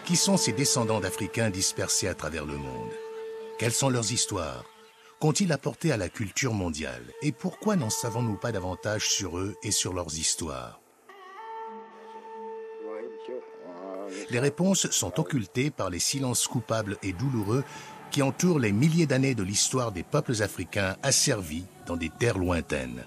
Qui sont ces descendants d'Africains dispersés à travers le monde? Quelles sont leurs histoires? Qu'ont-ils apporté à la culture mondiale? Et pourquoi n'en savons-nous pas davantage sur eux et sur leurs histoires? Les réponses sont occultées par les silences coupables et douloureux qui entourent les milliers d'années de l'histoire des peuples africains asservis dans des terres lointaines.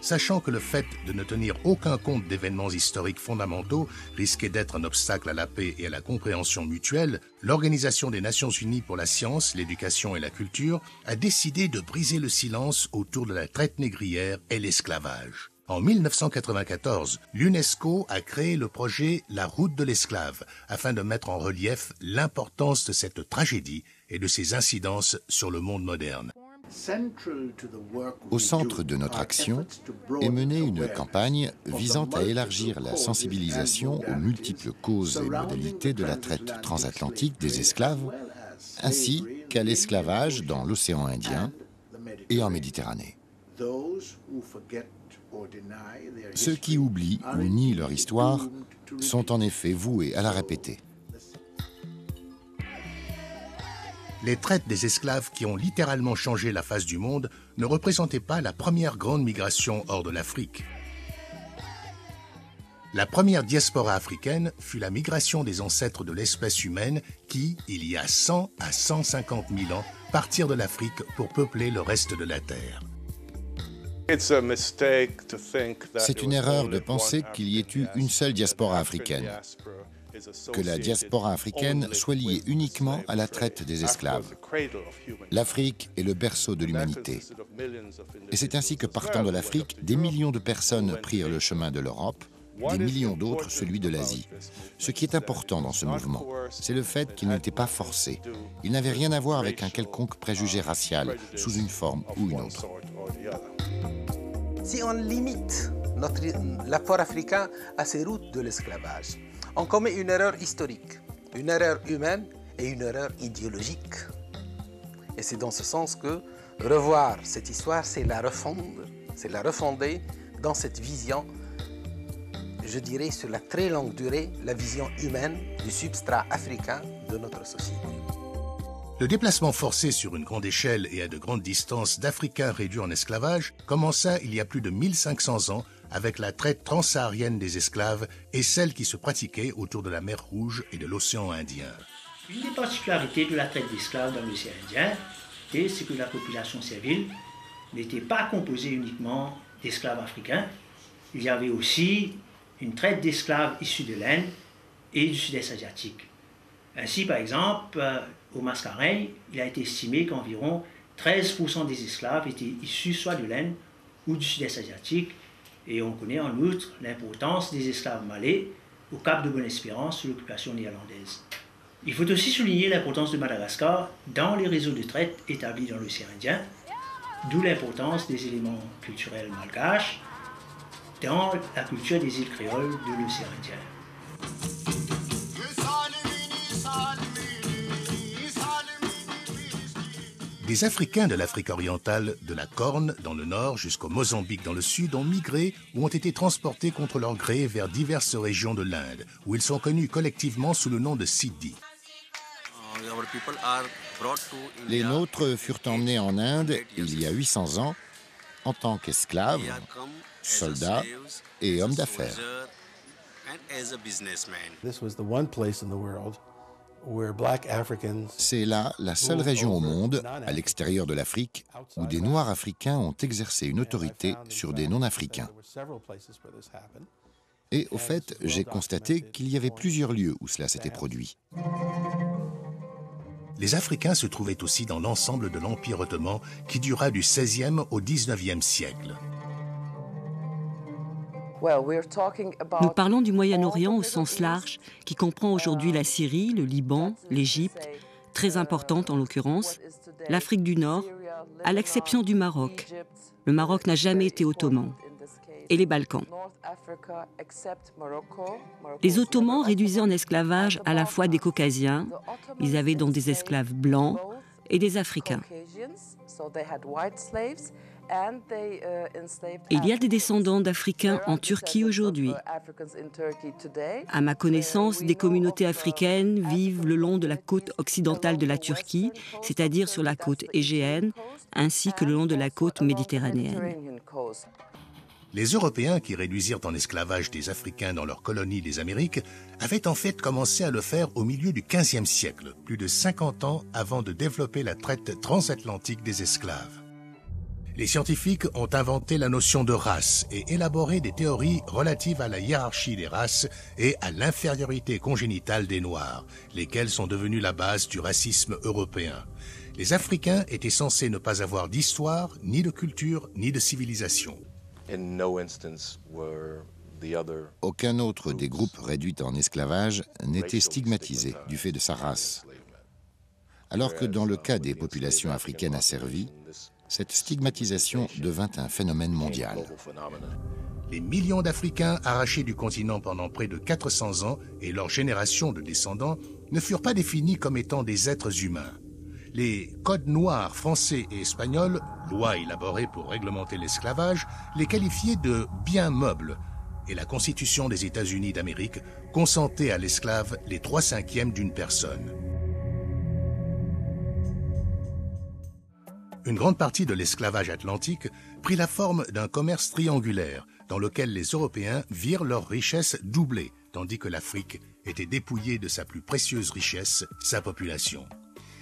Sachant que le fait de ne tenir aucun compte d'événements historiques fondamentaux risquait d'être un obstacle à la paix et à la compréhension mutuelle, l'Organisation des Nations Unies pour la science, l'éducation et la culture a décidé de briser le silence autour de la traite négrière et l'esclavage. En 1994, l'UNESCO a créé le projet La Route de l'esclave afin de mettre en relief l'importance de cette tragédie et de ses incidences sur le monde moderne. Au centre de notre action est menée une campagne visant à élargir la sensibilisation aux multiples causes et modalités de la traite transatlantique des esclaves, ainsi qu'à l'esclavage dans l'océan Indien et en Méditerranée. Ceux qui oublient ou nient leur histoire sont en effet voués à la répéter. Les traites des esclaves qui ont littéralement changé la face du monde ne représentaient pas la première grande migration hors de l'Afrique. La première diaspora africaine fut la migration des ancêtres de l'espèce humaine qui, il y a 100 à 150 000 ans, partirent de l'Afrique pour peupler le reste de la Terre. C'est une erreur de penser qu'il y ait eu une seule diaspora africaine, que la diaspora africaine soit liée uniquement à la traite des esclaves. L'Afrique est le berceau de l'humanité. Et c'est ainsi que partant de l'Afrique, des millions de personnes prirent le chemin de l'Europe, des millions d'autres celui de l'Asie. Ce qui est important dans ce mouvement, c'est le fait qu'il n'était pas forcé. Il n'avait rien à voir avec un quelconque préjugé racial, sous une forme ou une autre. Si on limite l'apport africain à ces routes de l'esclavage, on commet une erreur historique, une erreur humaine et une erreur idéologique. Et c'est dans ce sens que revoir cette histoire, c'est la refonder dans cette vision, je dirais sur la très longue durée, la vision humaine du substrat africain de notre société. Le déplacement forcé sur une grande échelle et à de grandes distances d'Africains réduits en esclavage commença il y a plus de 1500 ans avec la traite transsaharienne des esclaves et celle qui se pratiquait autour de la mer Rouge et de l'océan Indien. Une des particularités de la traite d'esclaves dans l'océan Indien, c'est que la population servile n'était pas composée uniquement d'esclaves africains. Il y avait aussi une traite d'esclaves issus de l'Inde et du sud-est asiatique. Ainsi, par exemple, au Mascareignes, il a été estimé qu'environ 13% des esclaves étaient issus soit de l'Inde ou du sud-est asiatique. Et on connaît en outre l'importance des esclaves malais au Cap de Bonne-Espérance sous l'occupation néerlandaise. Il faut aussi souligner l'importance de Madagascar dans les réseaux de traite établis dans l'océan Indien, d'où l'importance des éléments culturels malgaches dans la culture des îles créoles de l'océan Indien. Des Africains de l'Afrique orientale, de la Corne dans le nord jusqu'au Mozambique dans le sud ont migré ou ont été transportés contre leur gré vers diverses régions de l'Inde, où ils sont connus collectivement sous le nom de Sidi. Les nôtres furent emmenés en Inde il y a 800 ans en tant qu'esclaves, soldats et hommes d'affaires. C'est là la seule région au monde, à l'extérieur de l'Afrique, où des Noirs africains ont exercé une autorité sur des non-africains. Et au fait, j'ai constaté qu'il y avait plusieurs lieux où cela s'était produit. Les Africains se trouvaient aussi dans l'ensemble de l'Empire ottoman qui dura du XVIe au XIXe siècle. Nous parlons du Moyen-Orient au sens large, qui comprend aujourd'hui la Syrie, le Liban, l'Égypte, très importante en l'occurrence, l'Afrique du Nord, à l'exception du Maroc. Le Maroc n'a jamais été ottoman. Et les Balkans. Les Ottomans réduisaient en esclavage à la fois des Caucasiens, ils avaient donc des esclaves blancs, et des Africains. Il y a des descendants d'Africains en Turquie aujourd'hui. À ma connaissance, des communautés africaines vivent le long de la côte occidentale de la Turquie, c'est-à-dire sur la côte égéenne, ainsi que le long de la côte méditerranéenne. Les Européens qui réduisirent en esclavage des Africains dans leurs colonies des Amériques avaient en fait commencé à le faire au milieu du XVe siècle, plus de 50 ans avant de développer la traite transatlantique des esclaves. Les scientifiques ont inventé la notion de race et élaboré des théories relatives à la hiérarchie des races et à l'infériorité congénitale des Noirs, lesquelles sont devenues la base du racisme européen. Les Africains étaient censés ne pas avoir d'histoire, ni de culture, ni de civilisation. Aucun autre des groupes réduits en esclavage n'était stigmatisé du fait de sa race. Alors que dans le cas des populations africaines asservies, cette stigmatisation devint un phénomène mondial. Les millions d'Africains arrachés du continent pendant près de 400 ans et leur génération de descendants ne furent pas définis comme étant des êtres humains. Les codes noirs français et espagnols, lois élaborées pour réglementer l'esclavage, les qualifiaient de biens meubles, et la Constitution des États-Unis d'Amérique consentait à l'esclave les 3/5 d'une personne. Une grande partie de l'esclavage atlantique prit la forme d'un commerce triangulaire dans lequel les Européens virent leurs richesses doublées, tandis que l'Afrique était dépouillée de sa plus précieuse richesse, sa population.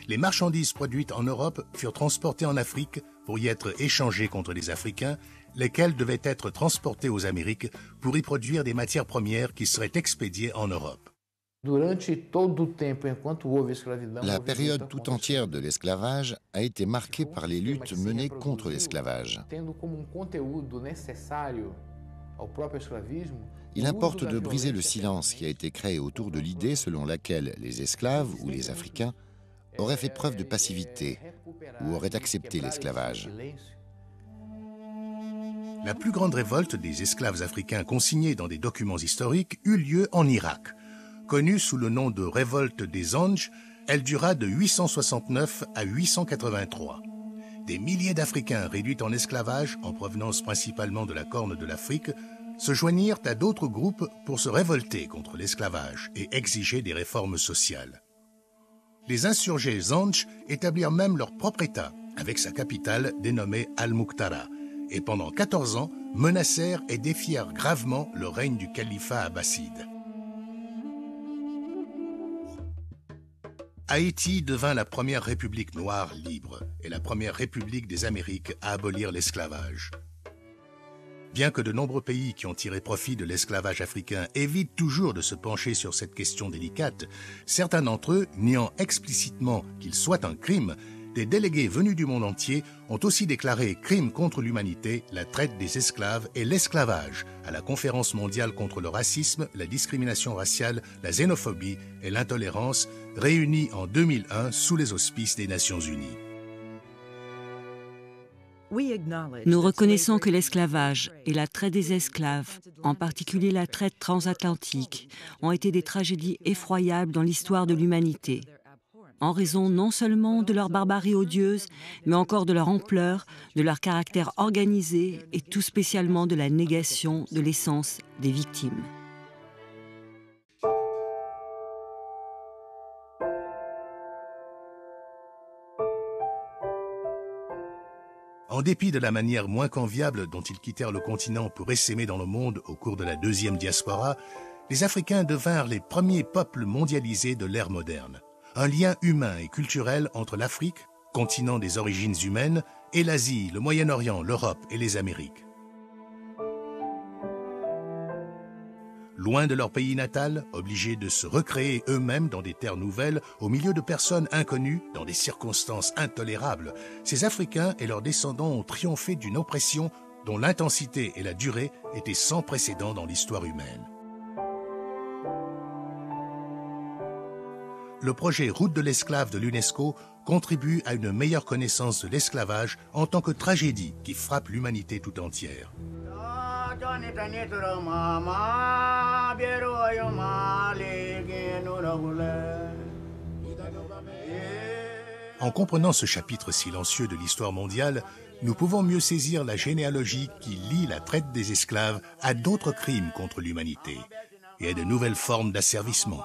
Les marchandises produites en Europe furent transportées en Afrique pour y être échangées contre les Africains, lesquels devaient être transportés aux Amériques pour y produire des matières premières qui seraient expédiées en Europe. La période tout entière de l'esclavage a été marquée par les luttes menées contre l'esclavage. Il importe de briser le silence qui a été créé autour de l'idée selon laquelle les esclaves ou les Africains auraient fait preuve de passivité ou auraient accepté l'esclavage. La plus grande révolte des esclaves africains consignée dans des documents historiques eut lieu en Irak. Connue sous le nom de révolte des Zanj, elle dura de 869 à 883. Des milliers d'Africains réduits en esclavage, en provenance principalement de la Corne de l'Afrique, se joignirent à d'autres groupes pour se révolter contre l'esclavage et exiger des réformes sociales. Les insurgés Zanj établirent même leur propre État, avec sa capitale dénommée Al-Muqtara, et pendant 14 ans menacèrent et défièrent gravement le règne du califat abbasside. Haïti devint la première république noire libre et la première république des Amériques à abolir l'esclavage. Bien que de nombreux pays qui ont tiré profit de l'esclavage africain évitent toujours de se pencher sur cette question délicate, certains d'entre eux, niant explicitement qu'il soit un crime, des délégués venus du monde entier ont aussi déclaré crime contre l'humanité, la traite des esclaves et l'esclavage à la Conférence mondiale contre le racisme, la discrimination raciale, la xénophobie et l'intolérance, réunie en 2001 sous les auspices des Nations Unies. Nous reconnaissons que l'esclavage et la traite des esclaves, en particulier la traite transatlantique, ont été des tragédies effroyables dans l'histoire de l'humanité, en raison non seulement de leur barbarie odieuse, mais encore de leur ampleur, de leur caractère organisé et tout spécialement de la négation de l'essence des victimes. En dépit de la manière moins qu'enviable dont ils quittèrent le continent pour essaimer dans le monde au cours de la deuxième diaspora, les Africains devinrent les premiers peuples mondialisés de l'ère moderne. Un lien humain et culturel entre l'Afrique, continent des origines humaines, et l'Asie, le Moyen-Orient, l'Europe et les Amériques. Loin de leur pays natal, obligés de se recréer eux-mêmes dans des terres nouvelles, au milieu de personnes inconnues, dans des circonstances intolérables, ces Africains et leurs descendants ont triomphé d'une oppression dont l'intensité et la durée étaient sans précédent dans l'histoire humaine. Le projet Route de l'esclave de l'UNESCO contribue à une meilleure connaissance de l'esclavage en tant que tragédie qui frappe l'humanité tout entière. En comprenant ce chapitre silencieux de l'histoire mondiale, nous pouvons mieux saisir la généalogie qui lie la traite des esclaves à d'autres crimes contre l'humanité et à de nouvelles formes d'asservissement.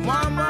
Mama